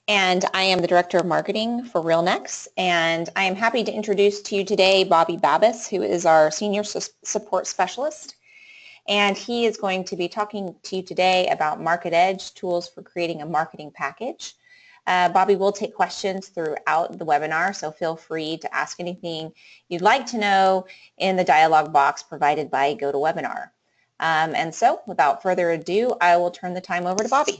and I am the Director of Marketing for RealNex, and I am happy to introduce to you today Bobby Babis, who is our Senior Support Specialist, and he is going to be talking to you today about Market Edge, tools for creating a marketing package. Bobby will take questions throughout the webinar, so feel free to ask anything you'd like to know in the dialog box provided by GoToWebinar. And so, without further ado, I will turn the time over to Bobby.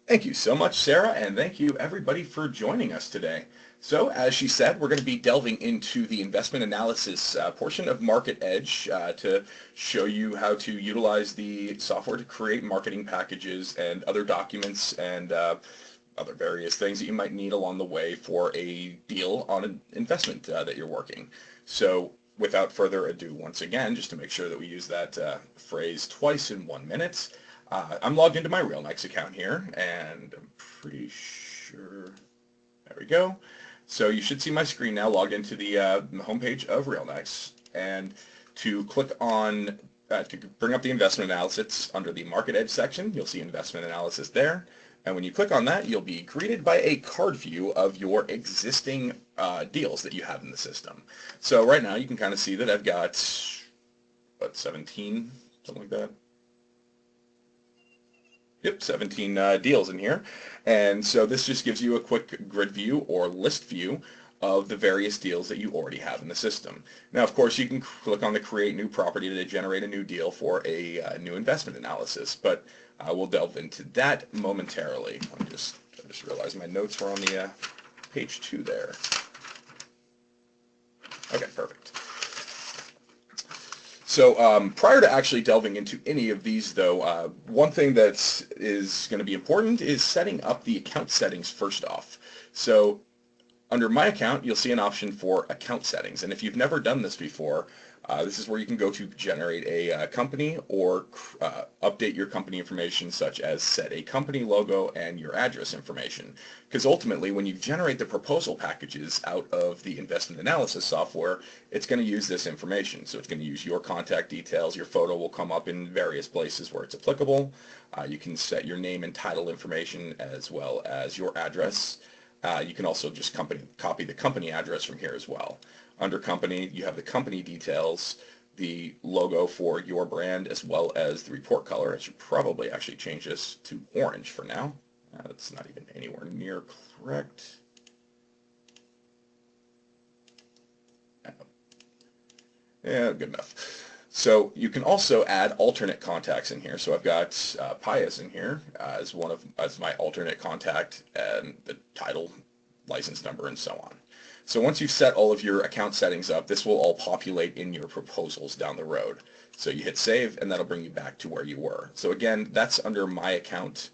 Thank you so much, Sarah, and thank you everybody for joining us today. So, as she said, we're going to be delving into the investment analysis portion of Market Edge to show you how to utilize the software to create marketing packages and other documents and other various things that you might need along the way for a deal on an investment that you're working. So, without further ado, once again, just to make sure that we use that phrase twice in 1 minute, I'm logged into my RealNex account here, and I'm pretty sure, there we go. So you should see my screen now logged into the homepage of RealNex, and to click on, to bring up the investment analysis under the Market Edge section, you'll see investment analysis there, and when you click on that, you'll be greeted by a card view of your existing deals that you have in the system. So right now you can kind of see that I've got, what, 17, something like that? Yep, 17 deals in here. And so this just gives you a quick grid view or list view of the various deals that you already have in the system. Now, of course, you can click on the Create New Property to generate a new deal for a new investment analysis, but we'll delve into that momentarily. I just realized my notes were on the page 2 there. Okay, perfect. So prior to actually delving into any of these, though, one thing that is going to be important is setting up the account settings first off. So under My Account, you'll see an option for account settings. And if you've never done this before, this is where you can go to generate a company or update your company information, such as set a company logo and your address information. Because ultimately, when you generate the proposal packages out of the investment analysis software, it's going to use this information. So it's going to use your contact details. Your photo will come up in various places where it's applicable. You can set your name and title information as well as your address. You can also just copy the company address from here as well. Under company, you have the company details, the logo for your brand, as well as the report color. I should probably actually change this to orange for now. That's not even anywhere near correct. Yeah, good enough. So you can also add alternate contacts in here. So I've got Pius in here as my alternate contact, and the title, license number, and so on. So once you've set all of your account settings up, this will all populate in your proposals down the road. So you hit save, and that'll bring you back to where you were. So again, that's under My Account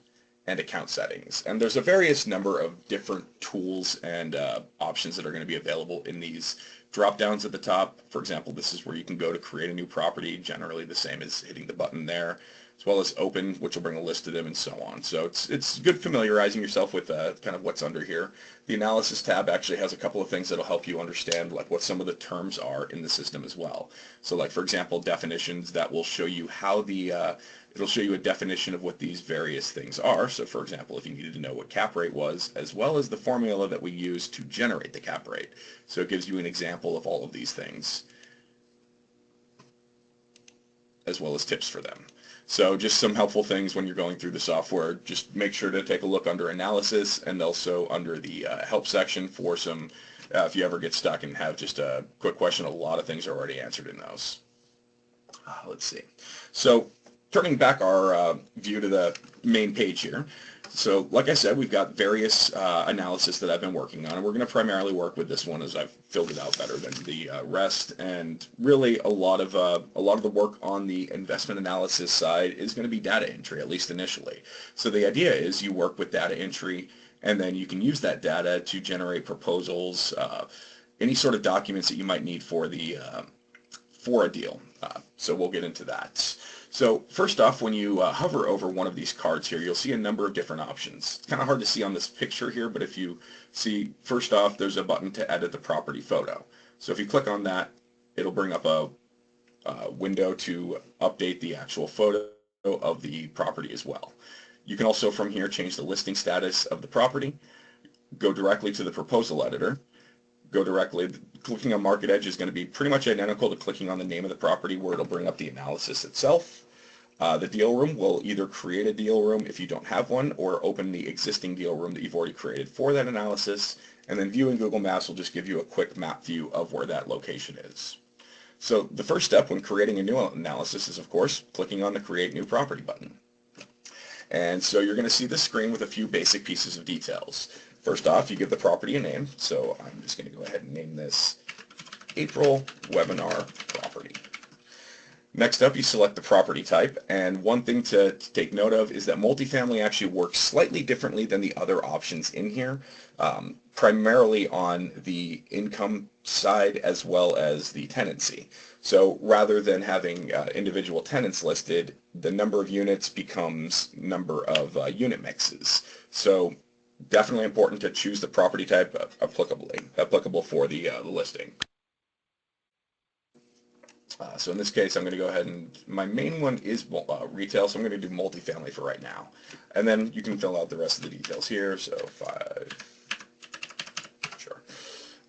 and account settings. And there's a various number of different tools and options that are going to be available in these drop downs at the top. For example, this is where you can go to create a new property, generally the same as hitting the button there, as well as open, which will bring a list of them, and so on. So it's good familiarizing yourself with kind of what's under here. The analysis tab actually has a couple of things that'll help you understand like what some of the terms are in the system as well. So like, for example, definitions, that will show you how it'll show you a definition of what these various things are. So for example, if you needed to know what cap rate was, as well as the formula that we use to generate the cap rate. So it gives you an example of all of these things, as well as tips for them. So just some helpful things when you're going through the software. Just make sure to take a look under analysis and also under the help section for some, if you ever get stuck and have just a quick question, a lot of things are already answered in those. Let's see. So turning back our view to the main page here. So like I said, we've got various analysis that I've been working on, and we're going to primarily work with this one as I've filled it out better than the rest. And really, a lot of the work on the investment analysis side is going to be data entry, at least initially. So the idea is you work with data entry, and then you can use that data to generate proposals, any sort of documents that you might need for a deal. So we'll get into that. So first off, when you hover over one of these cards here, you'll see a number of different options. It's kind of hard to see on this picture here, but if you see, first off, there's a button to edit the property photo. So if you click on that, it'll bring up a window to update the actual photo of the property as well. You can also from here change the listing status of the property, go directly to the proposal editor, go directly, clicking on Market Edge is going to be pretty much identical to clicking on the name of the property where it'll bring up the analysis itself. The deal room will either create a deal room if you don't have one or open the existing deal room that you've already created for that analysis. And then viewing Google Maps will just give you a quick map view of where that location is. So the first step when creating a new analysis is, of course, clicking on the Create New Property button. And so you're going to see the screen with a few basic pieces of details. First off, you give the property a name. So I'm just going to go ahead and name this April Webinar Property. Next up, you select the property type, and one thing to take note of is that multifamily actually works slightly differently than the other options in here, primarily on the income side as well as the tenancy. So rather than having individual tenants listed, the number of units becomes number of unit mixes. So definitely important to choose the property type applicable for the listing. So in this case, I'm going to go ahead and, my main one is retail, so I'm going to do multifamily for right now. And then you can fill out the rest of the details here. So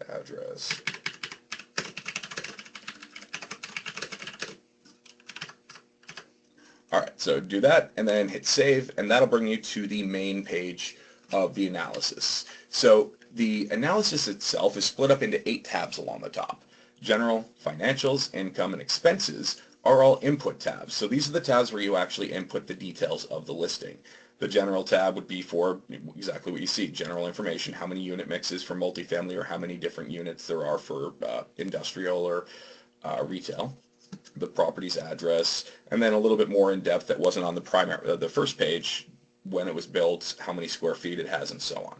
address. All right, so do that and then hit save, and that'll bring you to the main page of the analysis. So the analysis itself is split up into 8 tabs along the top. General, financials, income, and expenses are all input tabs. So these are the tabs where you actually input the details of the listing. The general tab would be for exactly what you see, general information, how many unit mixes for multifamily or how many different units there are for industrial or retail. The property's address, and then a little bit more in depth that wasn't on the first page, when it was built, how many square feet it has, and so on.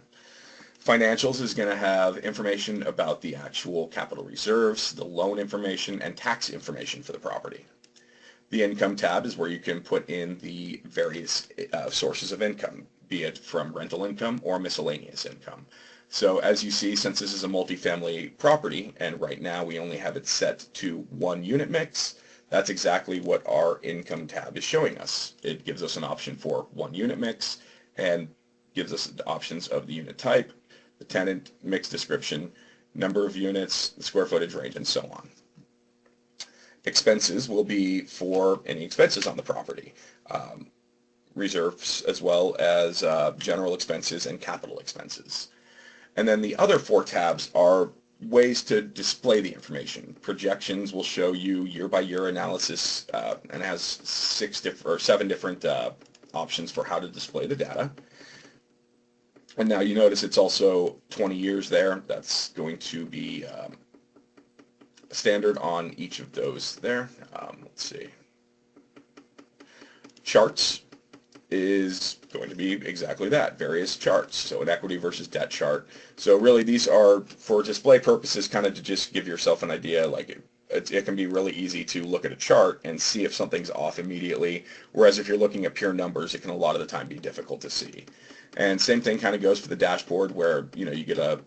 Financials is going to have information about the actual capital reserves, the loan information, and tax information for the property. The income tab is where you can put in the various sources of income, be it from rental income or miscellaneous income. So as you see, since this is a multifamily property, and right now we only have it set to 1 unit mix, that's exactly what our income tab is showing us. It gives us an option for 1 unit mix and gives us the options of the unit type, the tenant mix description, number of units, the square footage range, and so on. Expenses will be for any expenses on the property, reserves as well as general expenses and capital expenses. And then the other 4 tabs are ways to display the information. Projections will show you year-by-year analysis and has 7 different options for how to display the data. And now you notice it's also 20 years there. That's going to be standard on each of those there. Let's see. Charts is going to be exactly that, various charts. So an equity versus debt chart. So really these are for display purposes, kind of to just give yourself an idea. Like it can be really easy to look at a chart and see if something's off immediately, whereas if you're looking at pure numbers, it can a lot of the time be difficult to see. And same thing kind of goes for the dashboard, where you get a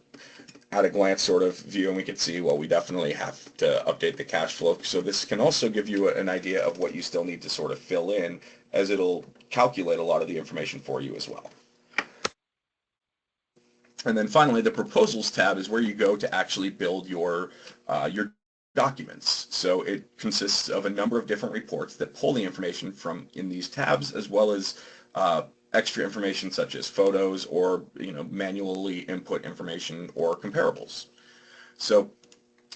at a glance sort of view, and we can see, well, we definitely have to update the cash flow. So this can also give you an idea of what you still need to sort of fill in, as it'll calculate a lot of the information for you as well. And then finally, the proposals tab is where you go to actually build your documents. So it consists of a number of different reports that pull the information from in these tabs, as well as extra information such as photos or manually input information or comparables. So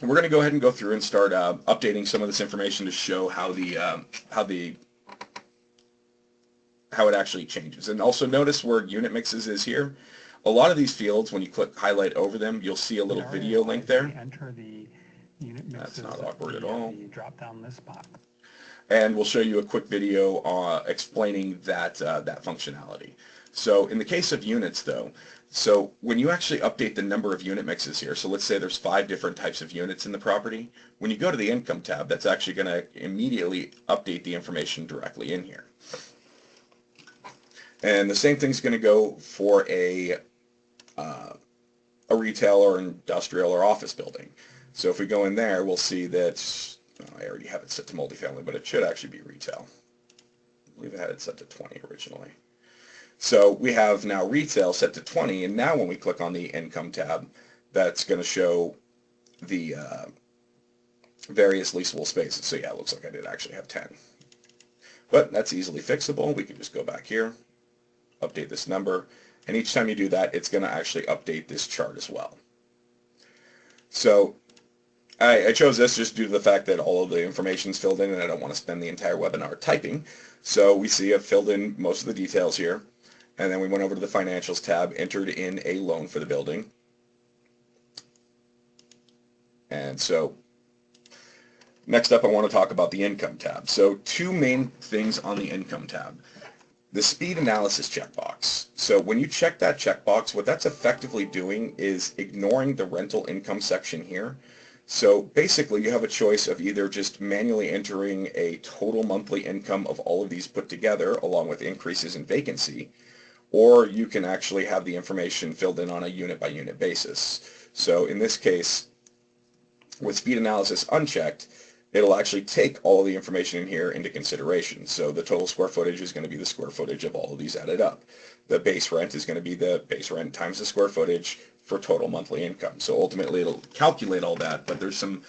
we're going to go ahead and go through and start updating some of this information to show how it actually changes. And also notice where unit mixes is here. A lot of these fields, when you click highlight over them, you'll see a little video link there. Enter the unit mixes. That's not awkward at all. You drop down this box. And we'll show you a quick video explaining that functionality. So in the case of units though, so when you actually update the number of unit mixes here, so let's say there's 5 different types of units in the property, when you go to the income tab, that's actually going to immediately update the information directly in here. And the same thing's going to go for a retail or industrial or office building. So if we go in there, we'll see that I already have it set to multifamily, but it should actually be retail. I believe I had it set to 20 originally. So we have now retail set to 20, and now when we click on the income tab, that's going to show the various leasable spaces. So yeah, it looks like I did actually have 10. But that's easily fixable. We can just go back here, update this number, and each time you do that, it's going to actually update this chart as well. So I chose this just due to the fact that all of the information is filled in and I don't want to spend the entire webinar typing. So we see I've filled in most of the details here. And then we went over to the Financials tab, entered in a loan for the building. And so next up I want to talk about the Income tab. So two main things on the Income tab. The speed analysis checkbox. So when you check that checkbox, what that's effectively doing is ignoring the rental income section here. So basically you have a choice of either just manually entering a total monthly income of all of these put together along with increases in vacancy, or you can actually have the information filled in on a unit by unit basis. So in this case, with speed analysis unchecked, it'll actually take all of the information in here into consideration. So the total square footage is going to be the square footage of all of these added up. The base rent is going to be the base rent times the square footage for total monthly income. So ultimately it'll calculate all that, but there's some,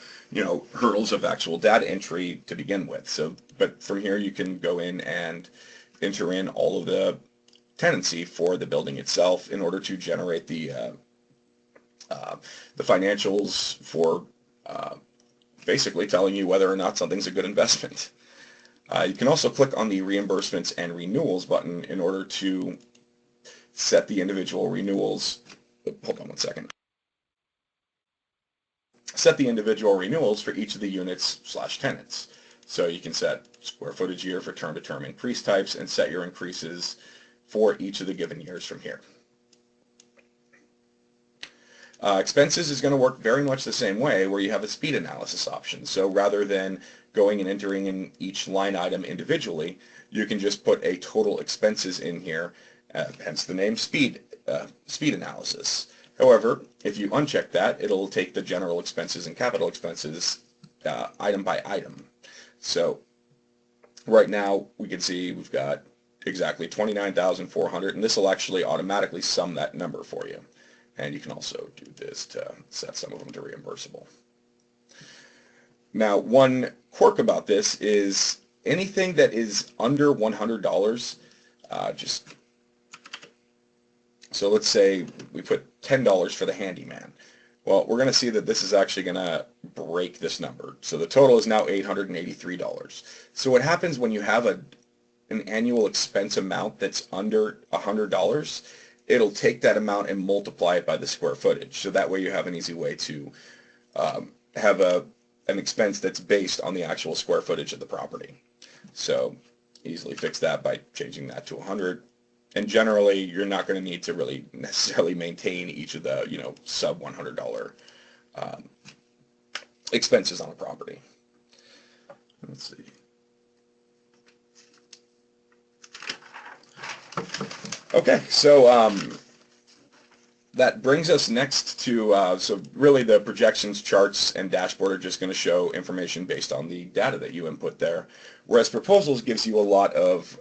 hurdles of actual data entry to begin with. So, but from here you can go in and enter in all of the tenancy for the building itself in order to generate the financials for basically telling you whether or not something's a good investment. You can also click on the reimbursements and renewals button in order to set the individual renewals. Hold on one second. Set the individual renewals for each of the units/tenants. So you can set square footage year for term-to-term increase types and set your increases for each of the given years from here. Expenses is going to work very much the same way, where you have a speed analysis option. So rather than going and entering in each line item individually, you can just put a total expenses in here, hence the name speed analysis. However, if you uncheck that, it'll take the general expenses and capital expenses item by item. So right now we can see we've got exactly $29,400, and this will actually automatically sum that number for you. And you can also do this to set some of them to reimbursable. Now, one quirk about this is anything that is under $100, so let's say we put $10 for the handyman. Well, we're going to see that this is actually going to break this number. So the total is now $883. So what happens when you have an annual expense amount that's under $100, it'll take that amount and multiply it by the square footage. So that way you have an easy way to have an expense that's based on the actual square footage of the property. So easily fix that by changing that to 100. And generally, you're not going to need to really necessarily maintain each of the, sub $100 expenses on a property. Let's see. Okay, so that brings us next to, so really the projections, charts, and dashboard are just going to show information based on the data that you input there, whereas proposals gives you a lot of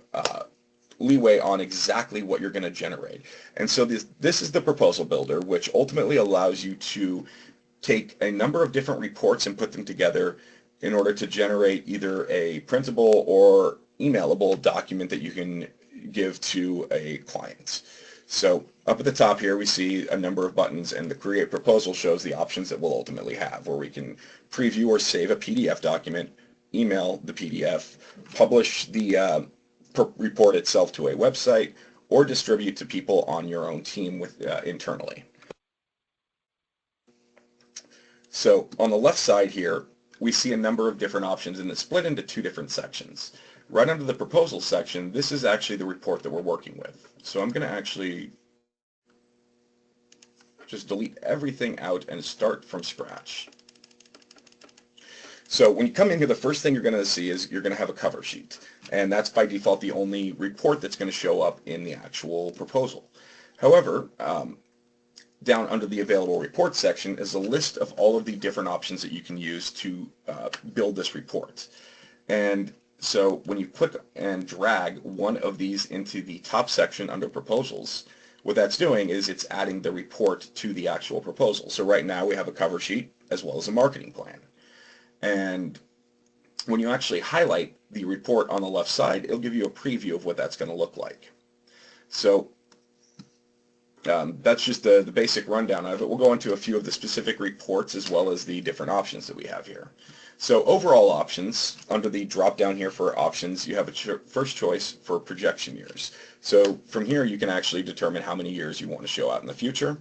leeway on exactly what you're going to generate. And so this is the proposal builder, which ultimately allows you to take a number of different reports and put them together in order to generate either a printable or emailable document that you can give to a client. So up at the top here we see a number of buttons, and the Create Proposal shows the options that we'll ultimately have, where we can preview or save a PDF document, email the PDF, publish the report itself to a website, or distribute to people on your own team internally. So on the left side here, we see a number of different options, and it's split into two different sections. Right under the proposal section, this is actually the report that we're working with. So I'm going to actually just delete everything out and start from scratch. So when you come in here, the first thing you're going to see is you're going to have a cover sheet. And that's by default the only report that's going to show up in the actual proposal. However, down under the available report section is a list of all of the different options that you can use to build this report. And So when you click and drag one of these into the top section under proposals, what that's doing is it's adding the report to the actual proposal. So right now we have a cover sheet as well as a marketing plan. And when you actually highlight the report on the left side, it'll give you a preview of what that's going to look like. So that's just the basic rundown of it. We'll go into a few of the specific reports as well as the different options that we have here. So overall options, under the drop down here for options, you have a first choice for projection years. So from here you can actually determine how many years you want to show out in the future.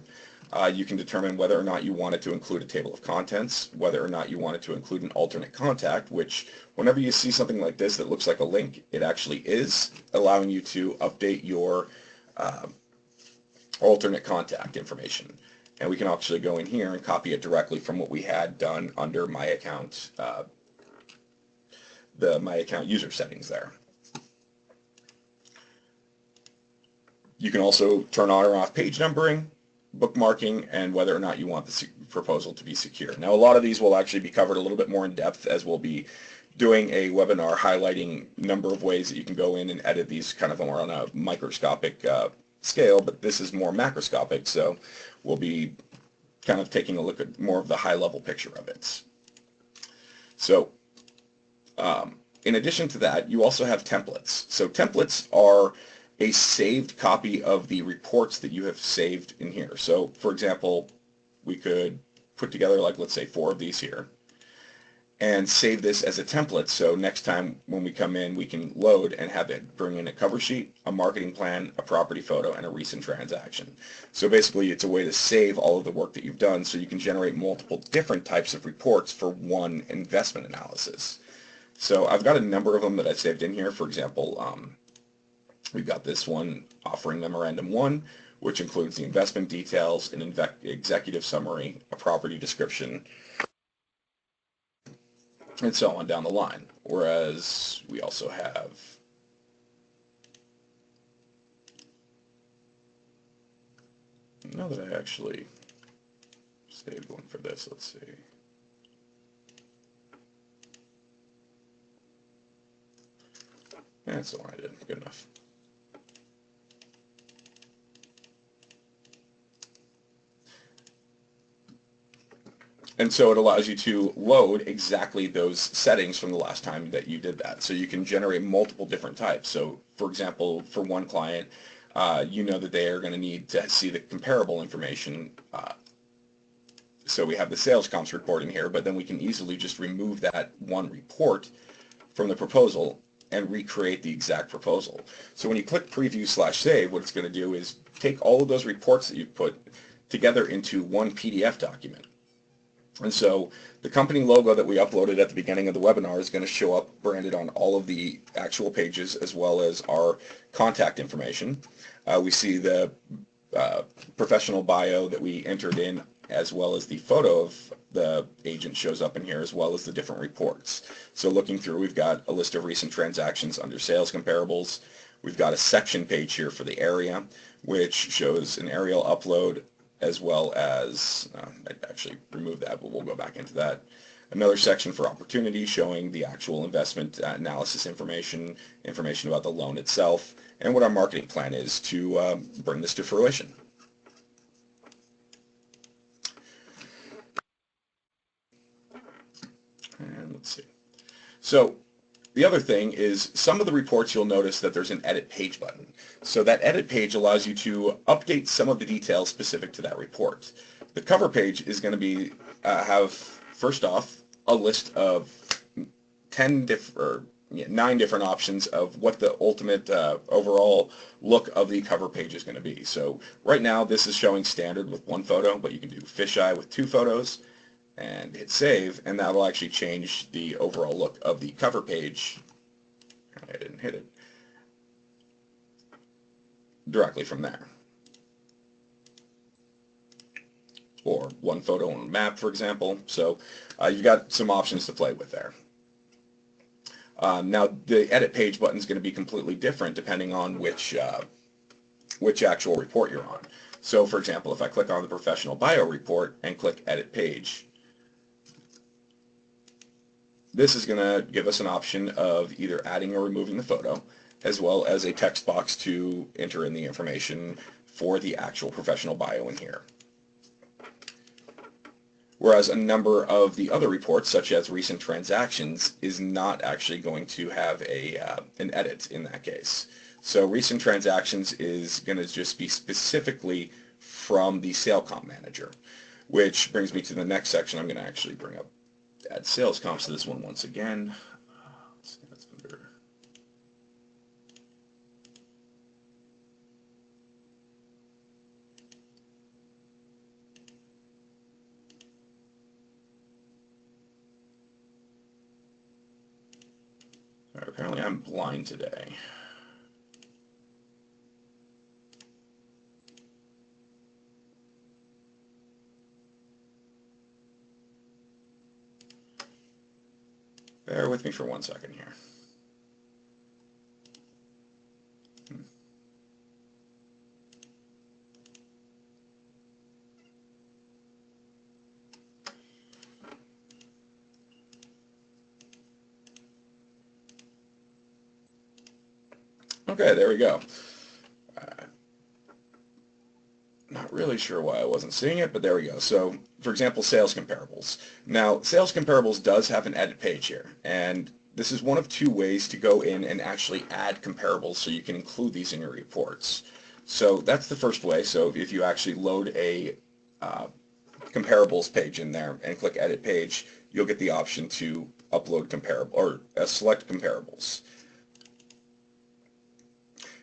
You can determine whether or not you wanted to include a table of contents, whether or not you wanted to include an alternate contact, which whenever you see something like this that looks like a link, it actually is, allowing you to update your alternate contact information. And we can actually go in here and copy it directly from what we had done under My Account, the My Account user settings there. You can also turn on or off page numbering, bookmarking, and whether or not you want the proposal to be secure. Now, a lot of these will actually be covered a little bit more in depth, as we'll be doing a webinar highlighting a number of ways that you can go in and edit these kind of more on a microscopic scale, but this is more macroscopic, so we'll be kind of taking a look at more of the high-level picture of it. So in addition to that, you also have templates. So templates are a saved copy of the reports that you have saved in here. So for example, we could put together, like, let's say 4 of these here and save this as a template, so next time when we come in we can load and have it bring in a cover sheet, a marketing plan, a property photo, and a recent transaction. So basically it's a way to save all of the work that you've done so you can generate multiple different types of reports for one investment analysis. So I've got a number of them that I've saved in here. For example, we've got this one, Offering Memorandum 1, which includes the investment details, an executive summary, a property description, and so on down the line. Whereas we also have now that I actually saved one for this, let's see. That's the one I did. Good enough. And so it allows you to load exactly those settings from the last time that you did that. So you can generate multiple different types. So for example, for one client, you know that they are going to need to see the comparable information. So we have the sales comps report in here, but then we can easily just remove that one report from the proposal and recreate the exact proposal. So when you click preview/save, what it's going to do is take all of those reports that you've put together into one PDF document. And so the company logo that we uploaded at the beginning of the webinar is going to show up branded on all of the actual pages, as well as our contact information. We see the professional bio that we entered in, as well as the photo of the agent shows up in here, as well as the different reports. So looking through, we've got a list of recent transactions under sales comparables. We've got a section page here for the area, which shows an aerial upload, as well as, I'd actually remove that, but we'll go back into that. Another section for opportunity showing the actual investment analysis information about the loan itself, and what our marketing plan is to bring this to fruition. And let's see. So the other thing is, some of the reports you'll notice that there's an edit page button. So that edit page allows you to update some of the details specific to that report. The cover page is going to be have, first off, a list of 9 different options of what the ultimate overall look of the cover page is going to be. So right now this is showing standard with 1 photo, but you can do fisheye with 2 photos. And hit save, and that will actually change the overall look of the cover page. I didn't hit it. Directly from there. Or 1 photo on a map, for example. So you've got some options to play with there. Now the edit page button is going to be completely different depending on which actual report you're on. So for example, if I click on the professional bio report and click edit page, this is going to give us an option of either adding or removing the photo, as well as a text box to enter in the information for the actual professional bio in here. Whereas a number of the other reports, such as recent transactions, is not actually going to have an edit in that case. So recent transactions is going to just be specifically from the sale comp manager, which brings me to the next section. I'm going to actually bring up add sales comps to this one once again. Let's see, that's under. Apparently I'm blind today. Bear with me for 1 second here. Okay, there we go. Not really sure why I wasn't seeing it, but there we go. So, for example, sales comparables. Now, sales comparables does have an edit page here, and this is one of two ways to go in and actually add comparables so you can include these in your reports. So that's the first way. So if you actually load a comparables page in there and click edit page, you'll get the option to upload comparable or select comparables.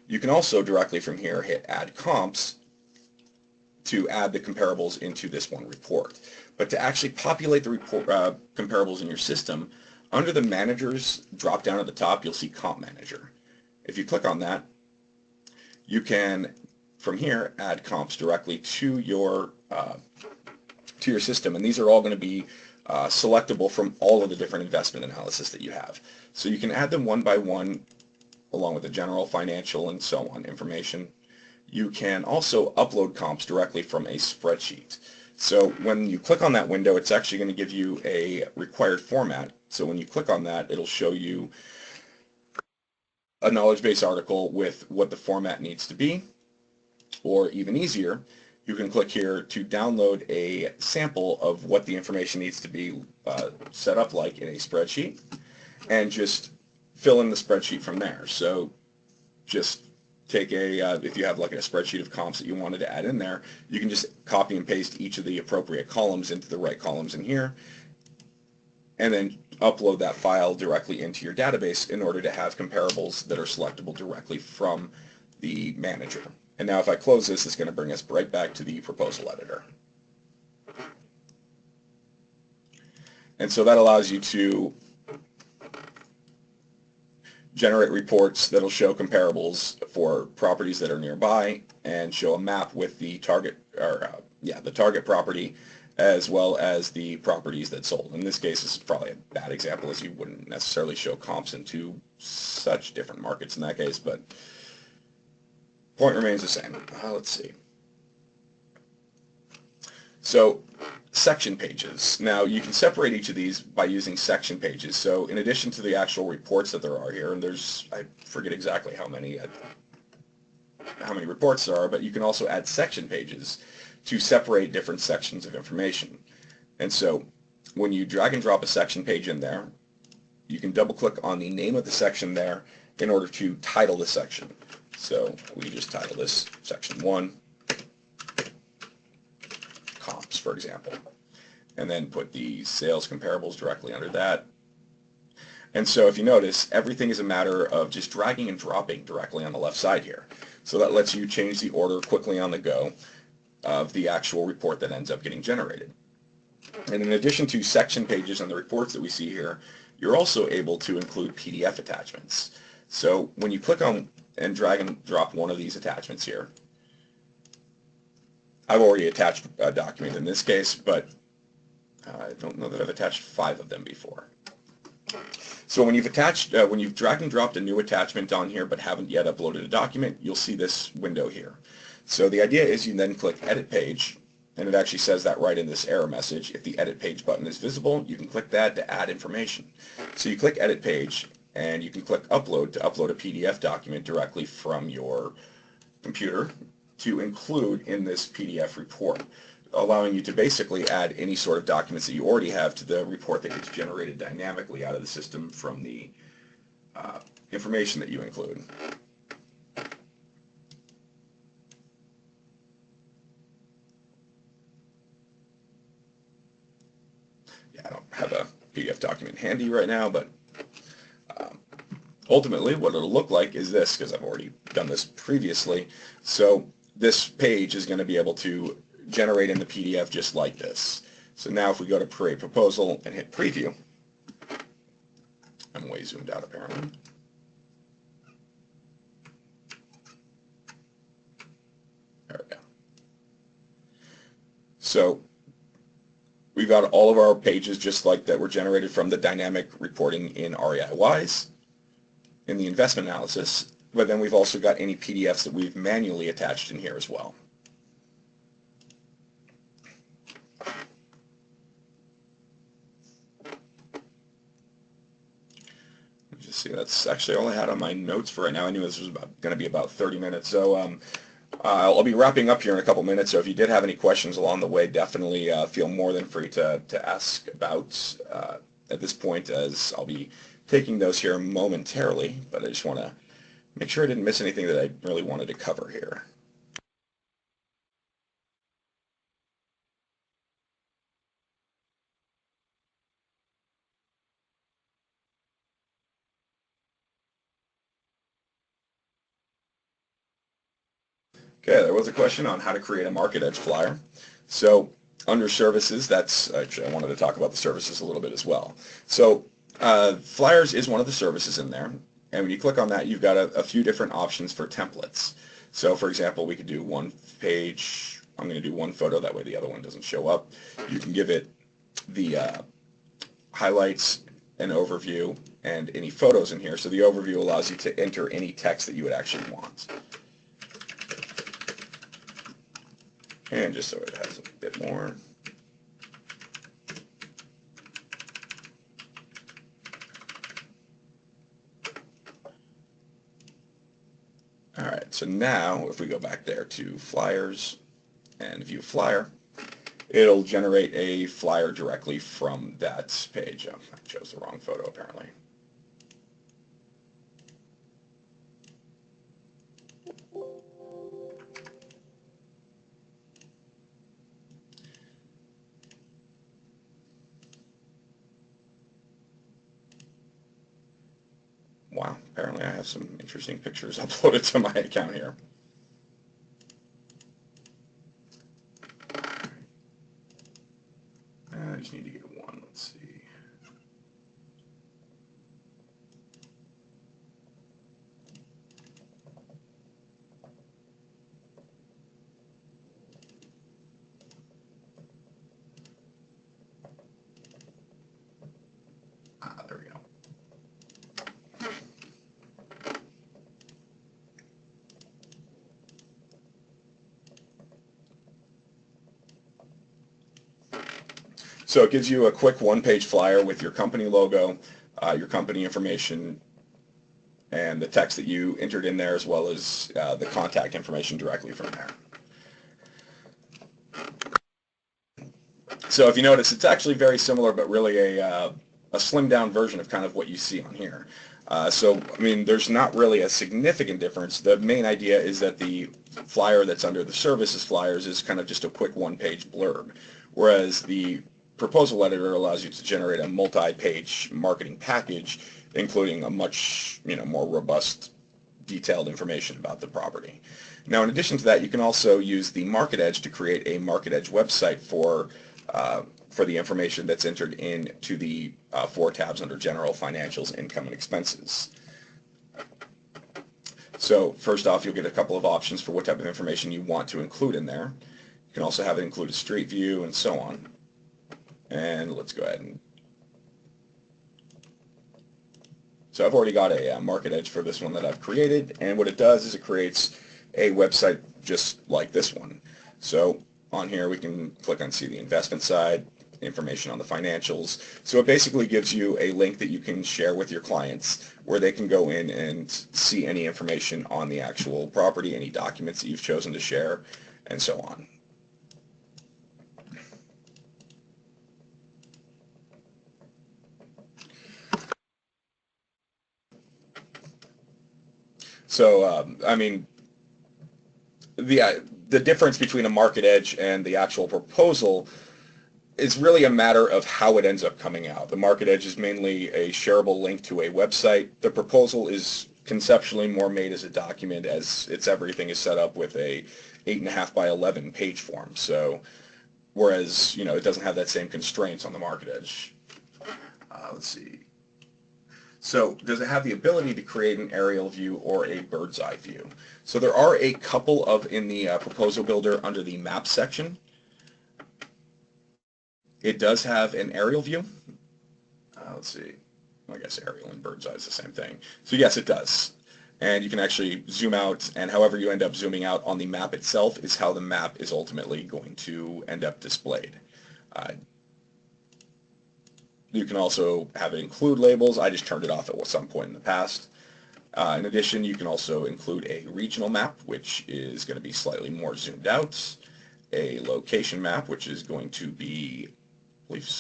You can also directly from here hit add comps to add the comparables into this one report. But to actually populate the report comparables in your system, under the managers drop down at the top, you'll see comp manager. If you click on that, you can from here add comps directly to your system, and these are all going to be selectable from all of the different investment analysis that you have. So you can add them one by one along with the general, financial, and so on information. You can also upload comps directly from a spreadsheet. So when you click on that window, it's actually going to give you a required format. So when you click on that, it'll show you a knowledge base article with what the format needs to be. Or even easier, you can click here to download a sample of what the information needs to be set up like in a spreadsheet, and just fill in the spreadsheet from there. So just take if you have like a spreadsheet of comps that you wanted to add in there, you can just copy and paste each of the appropriate columns into the right columns in here, and then upload that file directly into your database in order to have comparables that are selectable directly from the manager. And now if I close this, it's going to bring us right back to the proposal editor. And so that allows you to generate reports that'll show comparables for properties that are nearby and show a map with the target, or the target property, as well as the properties that sold. In this case, this is probably a bad example, as you wouldn't necessarily show comps into such different markets in that case, but point remains the same. Let's see. So section pages. Now you can separate each of these by using section pages. So in addition to the actual reports that there are here, and there's, I forget exactly how many reports there are, but you can also add section pages to separate different sections of information. And so when you drag and drop a section page in there, you can double click on the name of the section there in order to title the section. So we just title this section 1, comps, for example, and then put the sales comparables directly under that. And so if you notice, everything is a matter of just dragging and dropping directly on the left side here. So that lets you change the order quickly on the go of the actual report that ends up getting generated. And in addition to section pages on the reports that we see here, you're also able to include PDF attachments. So when you click on and drag and drop one of these attachments here, I've already attached a document in this case, but I don't know that I've attached 5 of them before. So when you've dragged and dropped a new attachment on here but haven't yet uploaded a document, you'll see this window here. So the idea is you then click Edit Page, And it actually says that right in this error message. If the edit page button is visible, you can click that to add information. So you click edit page, and you can click upload to upload a PDF document directly from your computer to include in this PDF report, allowing you to basically add any sort of documents that you already have to the report that gets generated dynamically out of the system from the information that you include. Yeah, I don't have a PDF document handy right now, but ultimately what it'll look like is this, because I've already done this previously. So this page is going to be able to generate in the PDF just like this. So now if we go to create proposal and hit preview, I'm way zoomed out apparently. There we go. So we've got all of our pages just like that were generated from the dynamic reporting in REIWise in the investment analysis, but then we've also got any PDFs that we've manually attached in here as well. Just see, that's actually all I had on my notes for right now. I knew this was going to be about 30 minutes, so I'll be wrapping up here in a couple minutes. So if you did have any questions along the way, definitely feel more than free to ask about at this point, as I'll be taking those here momentarily. But I just want to make sure I didn't miss anything that I really wanted to cover here. Okay, there was a question on how to create a Market Edge flyer. So under services, that's actually, I wanted to talk about the services a little bit as well. So flyers is one of the services in there. And when you click on that, you've got a few different options for templates. So for example, we could do one page. I'm going to do one photo, that way the other one doesn't show up. You can give it the highlights, an overview, and any photos in here. So the overview allows you to enter any text that you would actually want. And just so it has a bit more. All right, so now if we go back there to flyers and view flyer, it'll generate a flyer directly from that page. Oh, I chose the wrong photo apparently. Wow, apparently I have some interesting pictures uploaded to my account here. I just need to get one, let's see. There we go. So it gives you a quick one-page flyer with your company logo, your company information, and the text that you entered in there, as well as the contact information directly from there. So if you notice, it's actually very similar, but really a slimmed-down version of kind of what you see on here. So, I mean, there's not really a significant difference. The main idea is that the flyer that's under the services flyers is kind of just a quick one-page blurb, whereas the proposal editor allows you to generate a multi-page marketing package, including a much more robust, detailed information about the property. Now, in addition to that, you can also use the Market Edge to create a Market Edge website for the information that's entered into the 4 tabs under General, Financials, Income, and Expenses. So first off, you'll get a couple of options for what type of information you want to include in there. You can also have it include a street view and so on. And let's go ahead and... So I've already got a Market Edge for this one that I've created, and what it does is it creates a website just like this one. So on here, we can click on see the investment side, information on the financials. So it basically gives you a link that you can share with your clients where they can go in and see any information on the actual property, any documents that you've chosen to share, and so on. So, I mean, the difference between a market edge and the actual proposal is really a matter of how it ends up coming out. The market edge is mainly a shareable link to a website. The proposal is conceptually more made as a document, as everything is set up with a 8.5 by 11 page form. So, whereas it doesn't have that same constraints on the market edge. Let's see. So does it have the ability to create an aerial view or a bird's eye view? So there are a couple in the proposal builder under the map section. It does have an aerial view. Let's see. I guess aerial and bird's eye is the same thing. So yes, it does. And you can actually zoom out, and however you end up zooming out on the map itself is how the map is ultimately going to end up displayed. You can also have it include labels. I just turned it off at some point in the past. In addition, you can also include a regional map, which is going to be slightly more zoomed out, a location map, which is going to be, I believe,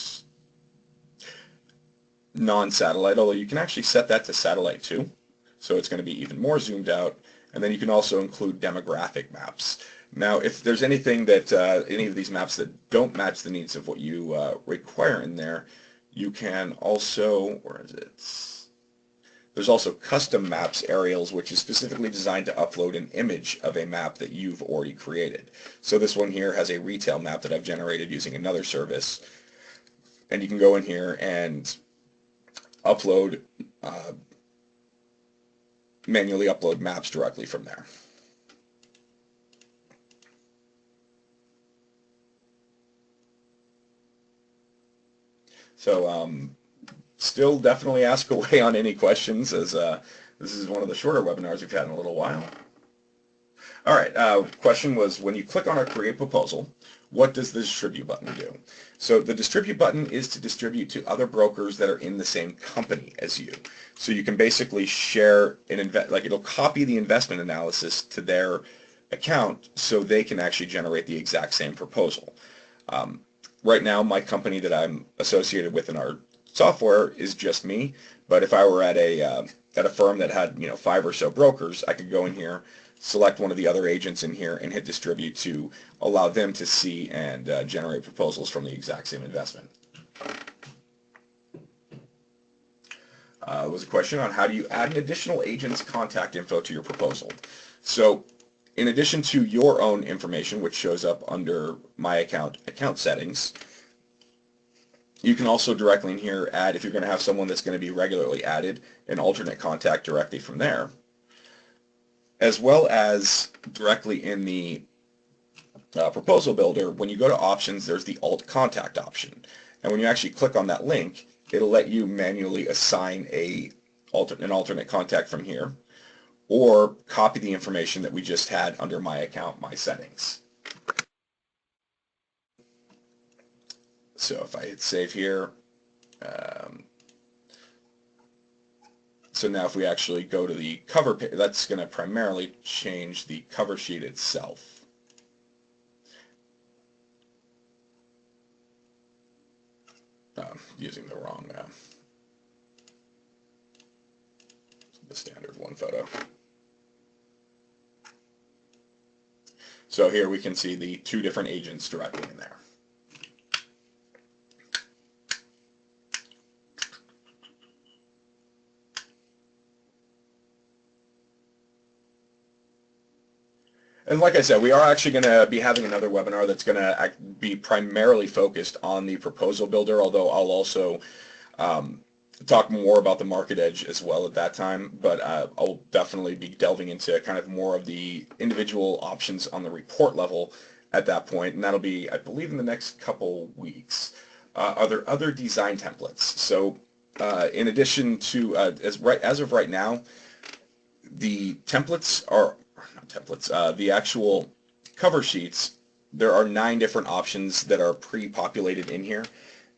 non-satellite, although you can actually set that to satellite too, so it's going to be even more zoomed out. And then you can also include demographic maps. Now, if there's anything that any of these maps that don't match the needs of what you require in there, you can also, where is it? There's also custom maps aerials, which is specifically designed to upload an image of a map that you've already created. So this one here has a retail map that I've generated using another service. And you can go in here and upload, manually upload maps directly from there. So still definitely ask away on any questions, as this is one of the shorter webinars we've had in a little while. All right, question was, when you click on our Create Proposal, what does the Distribute button do? So the Distribute button is to distribute to other brokers that are in the same company as you. So you can basically share it'll copy the investment analysis to their account so they can actually generate the exact same proposal. Right now, my company that I'm associated with in our software is just me, but if I were at a firm that had 5 or so brokers, I could go in here, select one of the other agents in here, and hit distribute to allow them to see and generate proposals from the exact same investment. There was a question on how do you add an additional agent's contact info to your proposal. So in addition to your own information, which shows up under My Account settings, you can also directly in here add, if you're going to have someone that's going to be regularly added, an alternate contact directly from there, as well as directly in the proposal builder. When you go to options, there's the alt contact option, and when you actually click on that link, it'll let you manually assign an alternate contact from here, or copy the information that we just had under My Account, My Settings. So if I hit save here, so now if we actually go to the cover page, that's going to primarily change the cover sheet itself. Using the wrong, the standard one photo. So here we can see the 2 different agents directly in there. And like I said, we are actually going to be having another webinar that's going to be primarily focused on the proposal builder, although I'll also talk more about the market edge as well at that time. But I'll definitely be delving into kind of more of the individual options on the report level at that point, and that'll be, I believe, in the next couple weeks. Are there other design templates? So in addition to, as of right now, the templates are, not templates, the actual cover sheets there are 9 different options that are pre-populated in here,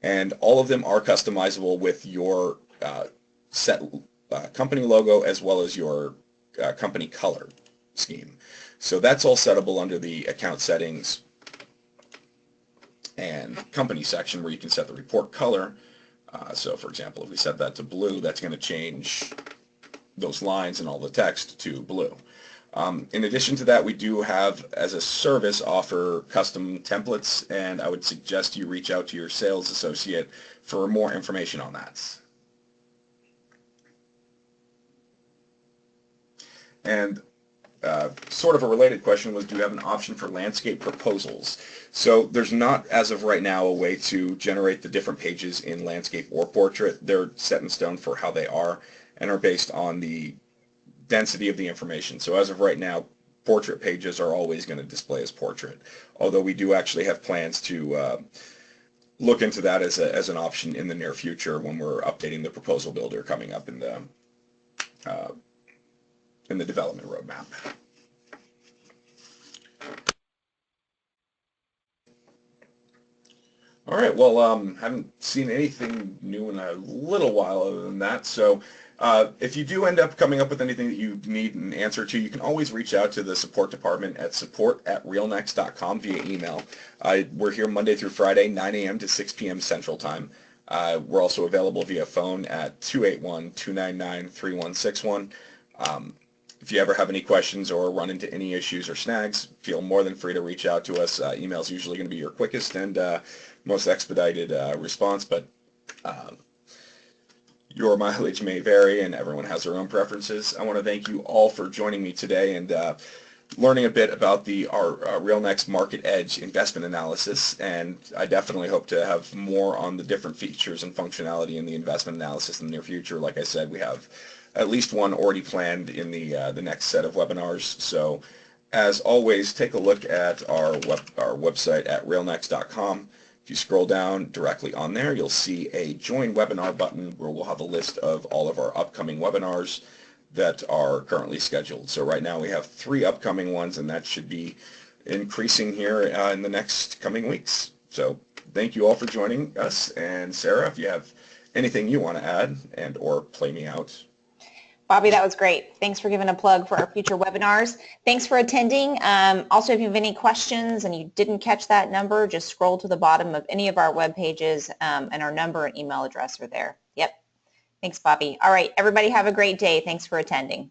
and all of them are customizable with your set company logo as well as your company color scheme. So that's all settable under the account settings and company section, where you can set the report color. So for example, if we set that to blue, that's going to change those lines and all the text to blue. In addition to that, we do have, as a service, offer custom templates, and I would suggest you reach out to your sales associate for more information on that. And sort of a related question was, do you have an option for landscape proposals? So there's not, as of right now, a way to generate the different pages in landscape or portrait. They're set in stone for how they are and are based on the density of the information. So as of right now, portrait pages are always going to display as portrait, although we do actually have plans to look into that as an option in the near future when we're updating the proposal builder coming up in the development roadmap. All right, well, haven't seen anything new in a little while other than that, so if you do end up coming up with anything that you need an answer to, you can always reach out to the support department at support@realnex.com via email. We're here Monday through Friday, 9 a.m. to 6 p.m. Central Time. We're also available via phone at 281-299-3161. If you ever have any questions or run into any issues or snags, feel more than free to reach out to us. Email is usually going to be your quickest and most expedited response, but your mileage may vary and everyone has their own preferences. I want to thank you all for joining me today and learning a bit about our RealNex Market Edge investment analysis, and I definitely hope to have more on the different features and functionality in the investment analysis in the near future. Like I said, we have at least one already planned in the next set of webinars. So as always, take a look at our website at realnex.com. If you scroll down directly on there, you'll see a Join Webinar button where we'll have a list of all of our upcoming webinars that are currently scheduled. So right now we have 3 upcoming ones, and that should be increasing here in the next coming weeks. So thank you all for joining us. And Sarah, if you have anything you want to add and or play me out. Bobby, that was great. Thanks for giving a plug for our future webinars. Thanks for attending. Also, if you have any questions and you didn't catch that number, just scroll to the bottom of any of our web pages, and our number and email address are there. Yep. Thanks, Bobby. All right, everybody have a great day. Thanks for attending.